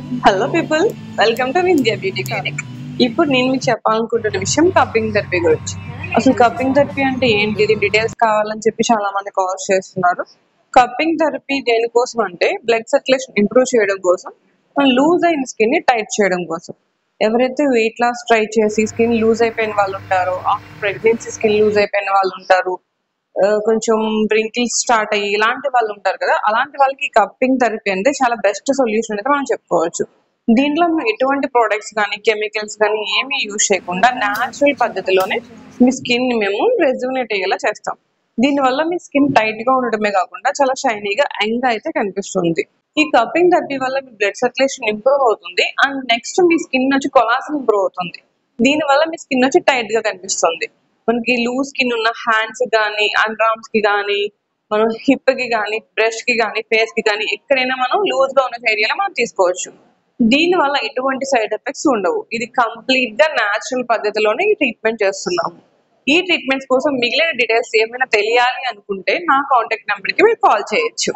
Hello people, welcome to Vindhya beauty clinic. ఇప్పుడు నేను మీకు చెప్పాలనుకుంటున్న విషయం కప్పింగ్ థెరపీ గురించి. అసలు కప్పింగ్ థెరపీ అంటే ఏంటి, డీటెయిల్స్ కావాలని చెప్పి చాలా మంది కాల్స్ చేస్తున్నారు. కప్పింగ్ థెరపీ దేనికోసం అంటే బ్లడ్ సర్క్యులేషన్ ఇంప్రూవ్ చేయడం కోసం, లూజ్ అయిన స్కిన్ ని టైట్ చేయడం కోసం. ఎవరైతే వెయిట్ లాస్ ట్రై చేసి స్కిన్ లూజ్ అయిపోయిన వాళ్ళు ఉంటారో, ఆఫ్టర్ ప్రెగ్నెన్సీ స్కిన్ లూజ్ అయిపోయిన వాళ్ళు ఉంటారు, కొంచెం రింకిల్స్ స్టార్ట్ అయ్యి ఇలాంటి వాళ్ళు ఉంటారు కదా, అలాంటి వాళ్ళకి కప్పింగ్ థెరపీ అంటే చాలా బెస్ట్ సొల్యూషన్ అయితే మనం చెప్పుకోవచ్చు. దీంట్లో మనం ఎటువంటి ప్రోడక్ట్స్ కానీ కెమికల్స్ కానీ ఏమీ యూజ్ చేయకుండా న్యాచురల్ పద్ధతిలోనే మీ స్కిన్ ని మేము రెజ్యూనేట్ అయ్యేలా చేస్తాం. దీనివల్ల మీ స్కిన్ టైట్ గా ఉండడమే కాకుండా చాలా షైనీగా యంగ్ గా అయితే కనిపిస్తుంది. ఈ కప్పింగ్ థెరపీ వల్ల మీ బ్లడ్ సర్క్యులేషన్ ఇంప్రూవ్ అవుతుంది అండ్ నెక్స్ట్ మీ స్కిన్ వచ్చి కొలాజన్ ఇంప్రూవ్ అవుతుంది. దీని వల్ల మీ స్కిన్ వచ్చి టైట్ గా కనిపిస్తుంది. మనకి లూజ్ స్కిన్ ఉన్న హ్యాండ్స్ కానీ, అండర్ ఆర్మ్స్ కి కానీ, మనం హిప్ కి కానీ, బ్రెస్ట్ కి కానీ, ఫేస్ కి కానీ, ఎక్కడైనా మనం లూజ్ గా ఉన్న ఏరియాలో మనం తీసుకోవచ్చు. దీని వల్ల ఎటువంటి సైడ్ ఎఫెక్ట్స్ ఉండవు. ఇది కంప్లీట్ గా న్యాచురల్ పద్ధతిలోనే ఈ ట్రీట్మెంట్ చేస్తున్నాము. ఈ ట్రీట్మెంట్స్ కోసం మిగిలిన డీటెయిల్స్ ఏమైనా తెలియాలి అనుకుంటే నా కాంటాక్ట్ నెంబర్ కి మీరు కాల్ చేయొచ్చు.